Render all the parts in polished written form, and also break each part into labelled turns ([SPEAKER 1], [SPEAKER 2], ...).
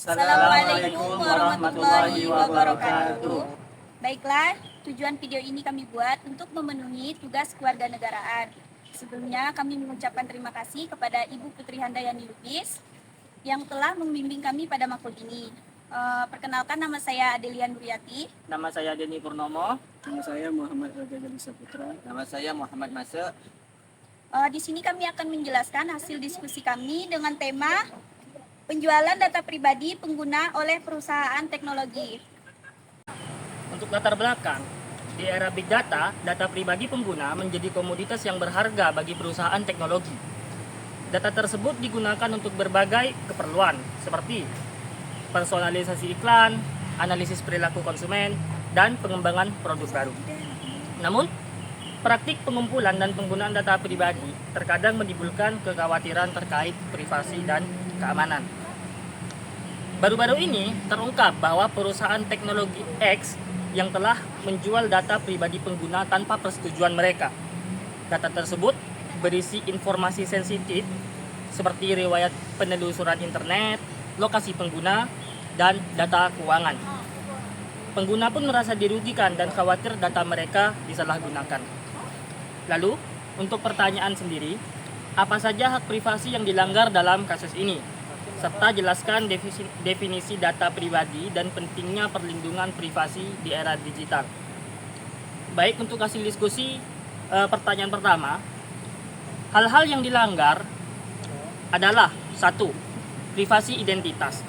[SPEAKER 1] Assalamualaikum warahmatullahi wabarakatuh. Baiklah, tujuan video ini kami buat untuk memenuhi tugas kewarganegaraan. Sebelumnya kami mengucapkan terima kasih kepada Ibu Putri Handayani Lubis yang telah membimbing kami pada makul ini. Perkenalkan, nama saya Adelia Nuriati.
[SPEAKER 2] Nama saya Denny Purnomo.
[SPEAKER 3] Nama saya Muhammad Raja Jalisa Putra.
[SPEAKER 4] Nama saya Muhammad Mase.
[SPEAKER 1] Di sini kami akan menjelaskan hasil diskusi kami dengan tema penjualan data pribadi pengguna oleh perusahaan teknologi.
[SPEAKER 2] Untuk latar belakang, di era big data, data pribadi pengguna menjadi komoditas yang berharga bagi perusahaan teknologi. Data tersebut digunakan untuk berbagai keperluan, seperti personalisasi iklan, analisis perilaku konsumen, dan pengembangan produk baru. Namun, praktik pengumpulan dan penggunaan data pribadi terkadang menimbulkan kekhawatiran terkait privasi dan keamanan. Baru-baru ini terungkap bahwa perusahaan teknologi X yang telah menjual data pribadi pengguna tanpa persetujuan mereka. Data tersebut berisi informasi sensitif seperti riwayat penelusuran internet, lokasi pengguna, dan data keuangan. Pengguna pun merasa dirugikan dan khawatir data mereka disalahgunakan. Lalu, untuk pertanyaan sendiri, apa saja hak privasi yang dilanggar dalam kasus ini? Serta jelaskan definisi data pribadi dan pentingnya perlindungan privasi di era digital. Baik, untuk hasil diskusi, pertanyaan pertama, hal-hal yang dilanggar adalah 1. Privasi identitas.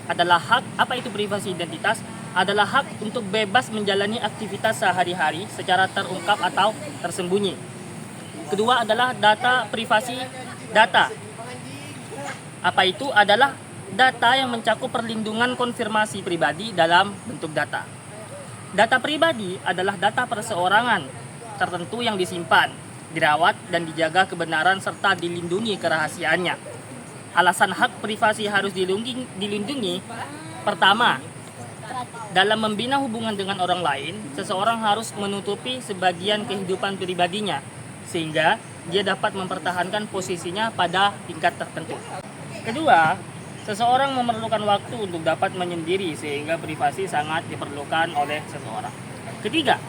[SPEAKER 2] Adalah hak, apa itu privasi identitas? Adalah hak untuk bebas menjalani aktivitas sehari-hari secara terungkap atau tersembunyi. Kedua adalah data privasi data. Apa itu? Adalah data yang mencakup perlindungan konfirmasi pribadi dalam bentuk data. Data pribadi adalah data perseorangan tertentu yang disimpan, dirawat, dan dijaga kebenaran serta dilindungi kerahasiaannya. Alasan hak privasi harus dilindungi. Pertama, dalam membina hubungan dengan orang lain, seseorang harus menutupi sebagian kehidupan pribadinya, sehingga dia dapat mempertahankan posisinya pada tingkat tertentu. Kedua, seseorang memerlukan waktu untuk dapat menyendiri sehingga privasi sangat diperlukan oleh seseorang. Ketiga,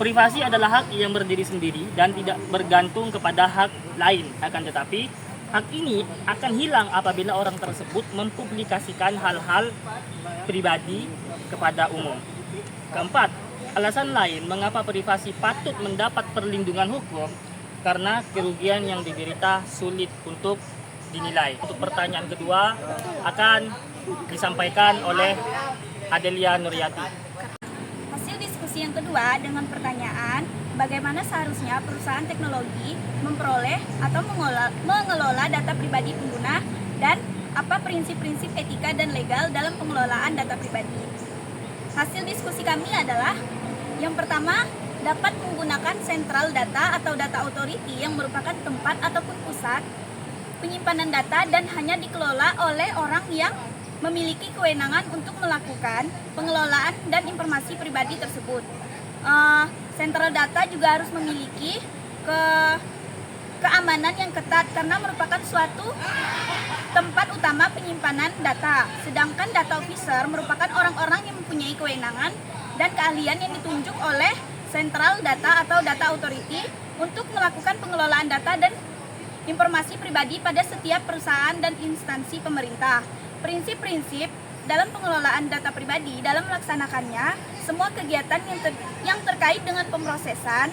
[SPEAKER 2] privasi adalah hak yang berdiri sendiri dan tidak bergantung kepada hak lain. Akan tetapi, hak ini akan hilang apabila orang tersebut mempublikasikan hal-hal pribadi kepada umum. Keempat, alasan lain mengapa privasi patut mendapat perlindungan hukum karena kerugian yang diderita sulit untuk dinilai. Untuk pertanyaan kedua akan disampaikan oleh Adelia Nuriati.
[SPEAKER 1] Hasil diskusi yang kedua dengan pertanyaan, bagaimana seharusnya perusahaan teknologi memperoleh atau mengelola data pribadi pengguna dan apa prinsip-prinsip etika dan legal dalam pengelolaan data pribadi. Hasil diskusi kami adalah yang pertama, dapat menggunakan sentral data atau data authority yang merupakan tempat ataupun pusat penyimpanan data dan hanya dikelola oleh orang yang memiliki kewenangan untuk melakukan pengelolaan dan informasi pribadi tersebut. Sentral data juga harus memiliki keamanan yang ketat karena merupakan suatu tempat utama penyimpanan data. Sedangkan data officer merupakan orang-orang yang mempunyai kewenangan dan keahlian yang ditunjuk oleh sentral data atau data authority untuk melakukan pengelolaan data dan informasi pribadi pada setiap perusahaan dan instansi pemerintah. Prinsip-prinsip dalam pengelolaan data pribadi dalam melaksanakannya semua kegiatan yang terkait dengan pemrosesan,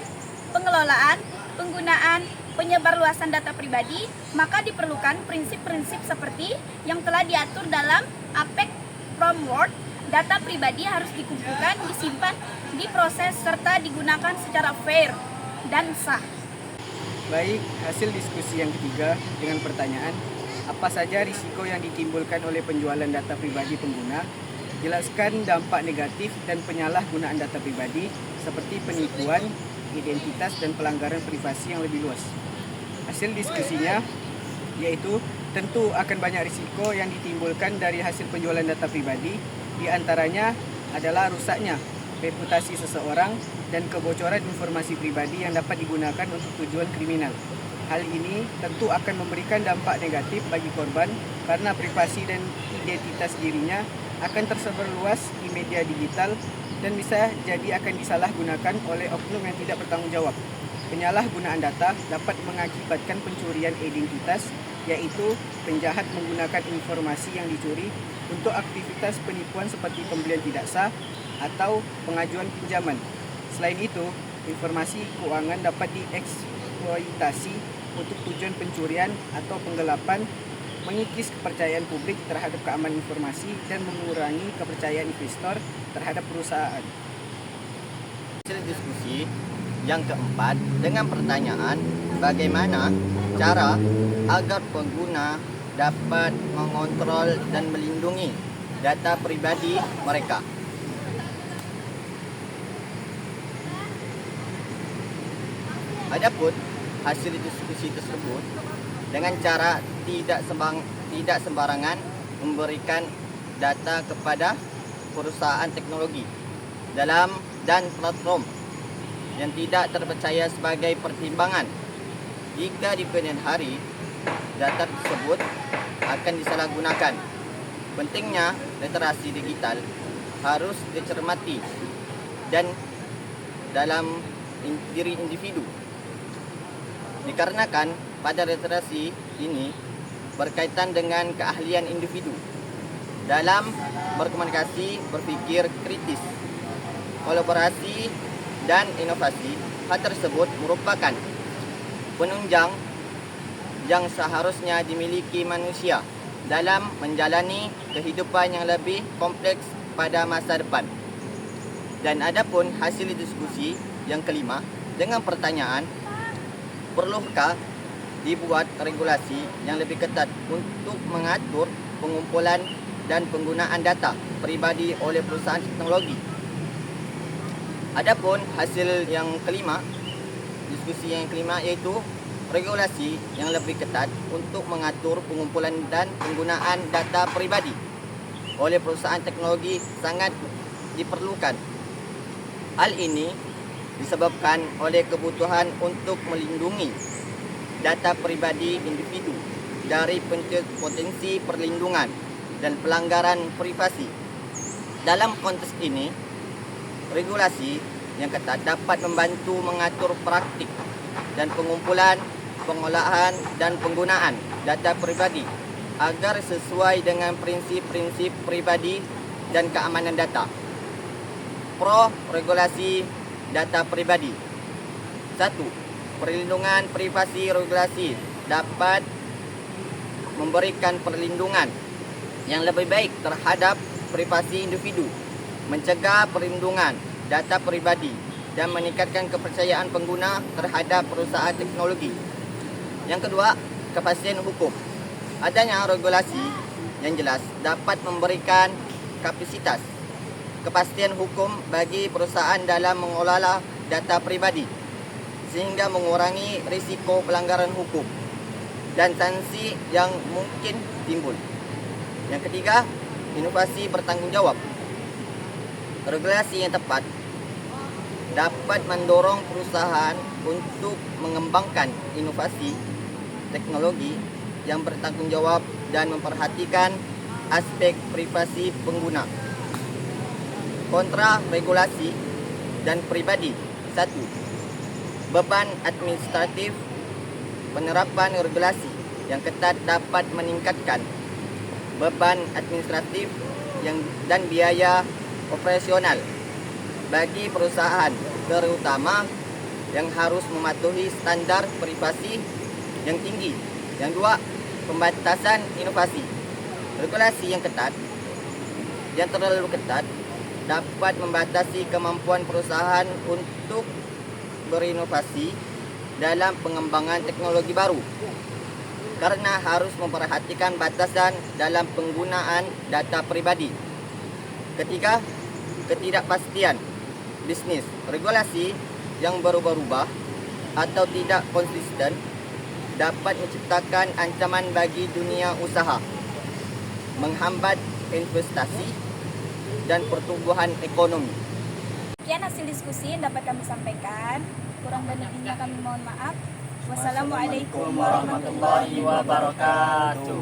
[SPEAKER 1] pengelolaan, penggunaan, penyebarluasan data pribadi, maka diperlukan prinsip-prinsip seperti yang telah diatur dalam APEC Framework. Data pribadi harus dikumpulkan, disimpan, diproses, serta digunakan secara fair dan sah.
[SPEAKER 3] Baik, hasil diskusi yang ketiga dengan pertanyaan, apa saja risiko yang ditimbulkan oleh penjualan data pribadi pengguna? Jelaskan dampak negatif dan penyalahgunaan data pribadi seperti penipuan, identitas, dan pelanggaran privasi yang lebih luas. Hasil diskusinya yaitu tentu akan banyak risiko yang ditimbulkan dari hasil penjualan data pribadi, di antaranya adalah rusaknya reputasi seseorang dan kebocoran informasi pribadi yang dapat digunakan untuk tujuan kriminal. Hal ini tentu akan memberikan dampak negatif bagi korban karena privasi dan identitas dirinya akan tersebar luas di media digital dan bisa jadi akan disalahgunakan oleh oknum yang tidak bertanggung jawab. Penyalahgunaan data dapat mengakibatkan pencurian identitas, yaitu penjahat menggunakan informasi yang dicuri untuk aktivitas penipuan seperti pembelian tidak sah atau pengajuan pinjaman. Selain itu, informasi keuangan dapat dieksploitasi untuk tujuan pencurian atau penggelapan, mengikis kepercayaan publik terhadap keamanan informasi dan mengurangi kepercayaan investor terhadap perusahaan.
[SPEAKER 4] Hasil diskusi yang keempat dengan pertanyaan bagaimana cara agar pengguna dapat mengontrol dan melindungi data pribadi mereka. Adapun hasil diskusi tersebut dengan cara tidak sembarangan memberikan data kepada perusahaan teknologi dan platform yang tidak terpercaya sebagai pertimbangan. Jika di kemudian hari data tersebut akan disalahgunakan. Pentingnya literasi digital harus dicermati dan dalam diri individu. Dikarenakan pada literasi ini berkaitan dengan keahlian individu dalam berkomunikasi, berpikir kritis, kolaborasi, dan inovasi. Hal tersebut merupakan penunjang yang seharusnya dimiliki manusia dalam menjalani kehidupan yang lebih kompleks pada masa depan. Dan adapun hasil diskusi yang kelima dengan pertanyaan, perlukah dibuat regulasi yang lebih ketat untuk mengatur pengumpulan dan penggunaan data pribadi oleh perusahaan teknologi? Adapun hasil yang kelima, diskusi yang kelima yaitu regulasi yang lebih ketat untuk mengatur pengumpulan dan penggunaan data pribadi oleh perusahaan teknologi sangat diperlukan. Hal ini disebabkan oleh kebutuhan untuk melindungi data pribadi individu dari potensi perlindungan dan pelanggaran privasi. Dalam konteks ini, regulasi yang ketat dapat membantu mengatur praktik dan pengumpulan, pengolahan dan penggunaan data pribadi agar sesuai dengan prinsip-prinsip pribadi dan keamanan data. Pro regulasi data pribadi. 1. Perlindungan privasi. Regulasi dapat memberikan perlindungan yang lebih baik terhadap privasi individu, mencegah perlindungan data pribadi dan meningkatkan kepercayaan pengguna terhadap perusahaan teknologi. Yang kedua, kepastian hukum. Adanya regulasi yang jelas dapat memberikan kapasitas kepastian hukum bagi perusahaan dalam mengelola data pribadi sehingga mengurangi risiko pelanggaran hukum dan sanksi yang mungkin timbul. Yang ketiga, inovasi bertanggungjawab. Regulasi yang tepat dapat mendorong perusahaan untuk mengembangkan inovasi teknologi yang bertanggungjawab dan memperhatikan aspek privasi pengguna. Kontra regulasi dan pribadi. 1. Beban administratif. Penerapan regulasi yang ketat dapat meningkatkan beban administratif dan biaya operasional bagi perusahaan, terutama yang harus mematuhi standar privasi yang tinggi. Yang dua, pembatasan inovasi. Regulasi yang ketat, yang terlalu ketat, dapat membatasi kemampuan perusahaan untuk berinovasi dalam pengembangan teknologi baru karena harus memperhatikan batasan dalam penggunaan data pribadi. Ketiga, ketidakpastian bisnis. Regulasi yang berubah-ubah atau tidak konsisten dapat menciptakan ancaman bagi dunia usaha, menghambat investasi dan pertumbuhan ekonomi.
[SPEAKER 1] Sekian hasil diskusi yang dapat kami sampaikan. Kurang dan lebihnya kami mohon maaf. Wassalamualaikum
[SPEAKER 2] warahmatullahi wabarakatuh.